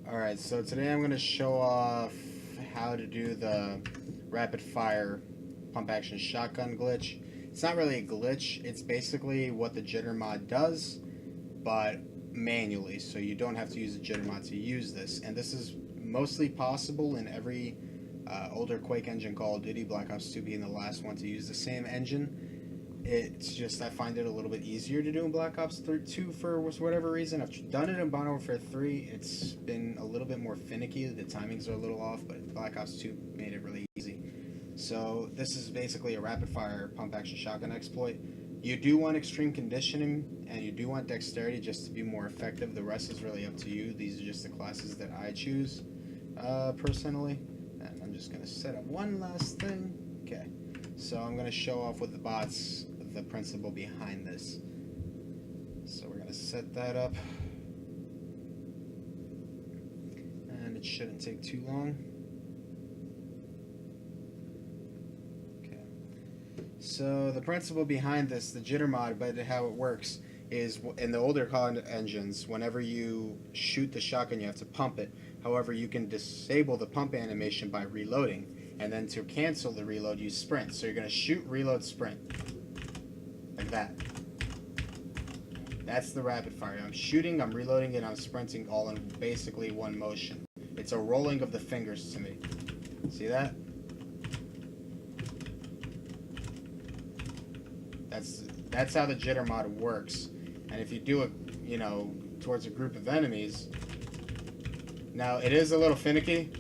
Alright, so today I'm going to show off how to do the rapid fire pump action shotgun glitch. It's not really a glitch, it's basically what the jitter mod does, but manually, so you don't have to use the jitter mod to use this. And this is mostly possible in every older Quake engine, Call of Duty, Black Ops 2 being the last one to use the same engine. It's just I find it a little bit easier to do in Black Ops 2 for whatever reason. I've done it in Modern Warfare 3. It's been a little bit more finicky. The timings are a little off, but Black Ops 2 made it really easy. So this is basically a rapid fire pump action shotgun exploit. You do want extreme conditioning and you do want dexterity just to be more effective. The rest is really up to you. These are just the classes that I choose personally. And I'm just going to set up one last thing. Okay. So I'm going to show off with the bots the principle behind this. So we're going to set that up. And it shouldn't take too long. Okay. So the principle behind this, the jitter mod, but how it works is in the older COD engines, whenever you shoot the shotgun, you have to pump it. However, you can disable the pump animation by reloading. And then to cancel the reload, you sprint. So you're going to shoot, reload, sprint. Like that. That's the rapid fire. I'm shooting, I'm reloading, and I'm sprinting all in basically one motion. It's a rolling of the fingers to me. See that? That's how the jitter mod works. And if you do it, you know, towards a group of enemies, now it is a little finicky,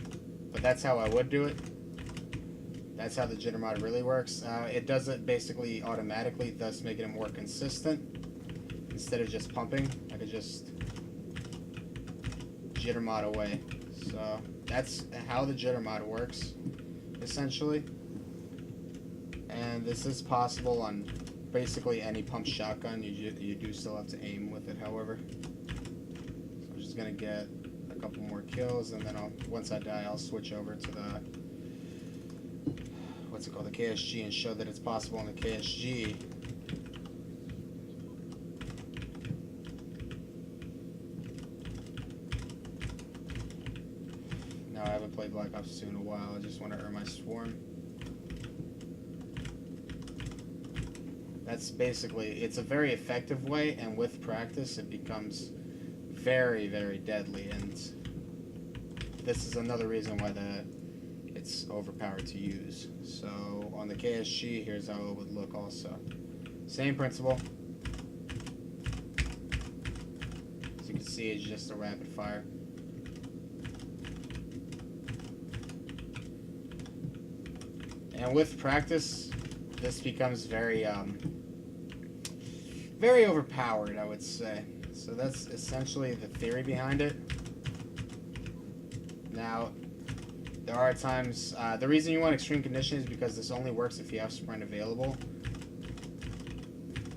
but that's how I would do it. That's how the jitter mod really works. It does it basically automatically, thus making it more consistent. Instead of just pumping, I could just jitter mod away. So that's how the jitter mod works, essentially. And this is possible on basically any pump shotgun. You do still have to aim with it, however. So I'm just gonna get a couple more kills, and then once I die, I'll switch over to the what's it called, the KSG, and show that it's possible in the KSG. Now I haven't played Black Ops 2 in a while. I just want to earn my swarm. That's basically, it's a very effective way, and with practice it becomes very, very deadly, and this is another reason why it's overpowered to use. So on the KSG, here's how it would look also. Same principle. As you can see, it's just a rapid fire. And with practice, this becomes very, very overpowered, I would say. So that's essentially the theory behind it. Now, there are times, the reason you want extreme conditioning is because this only works if you have sprint available.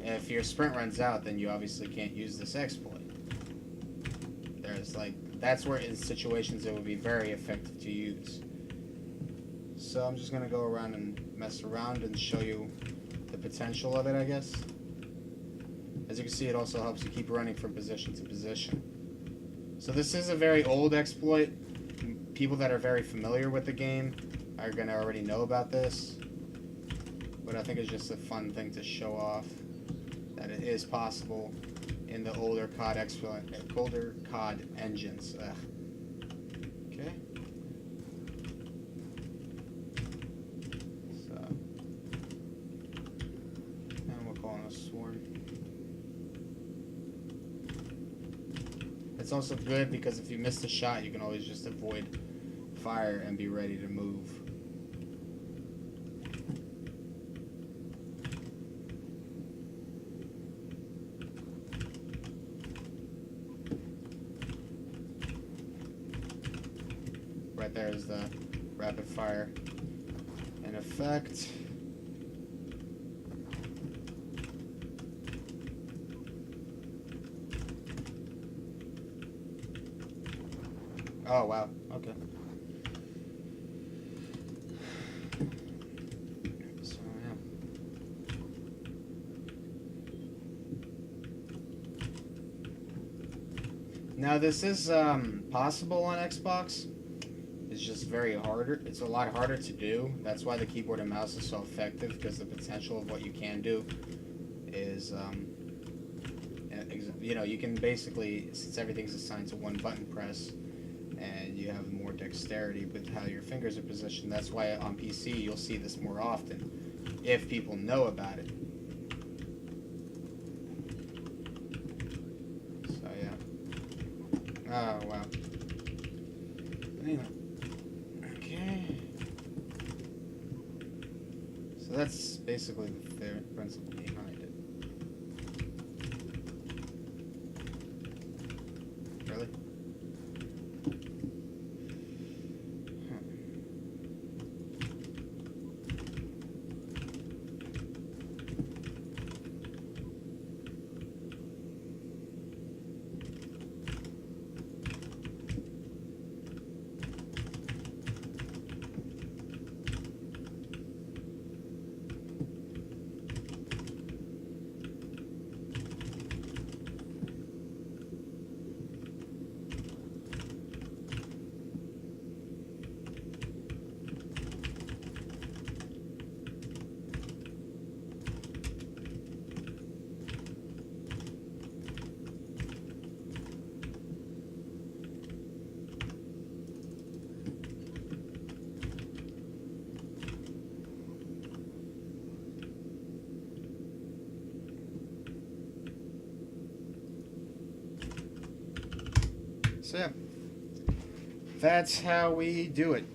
If your sprint runs out, then you obviously can't use this exploit. That's where in situations it would be very effective to use. So I'm just going to go around and mess around and show you the potential of it, I guess. As you can see, it also helps you keep running from position to position. So this is a very old exploit. People that are very familiar with the game are going to already know about this. But I think it's just a fun thing to show off that it is possible in the older COD engines. Okay. So, and we'll call it a swarm. It's also good because if you miss the shot, you can always just avoid fire and be ready to move. Right there is the rapid fire in effect. Oh, wow. Okay. So, yeah. Now this is possible on Xbox. It's just very harder. It's a lot harder to do. That's why the keyboard and mouse is so effective, because the potential of what you can do is, you can basically, since everything's assigned to one button press, and you have more dexterity with how your fingers are positioned. That's why on PC you'll see this more often, if people know about it. So yeah. Oh wow. Anyway. Okay. So that's basically the principle behind it. Really? So yeah, that's how we do it.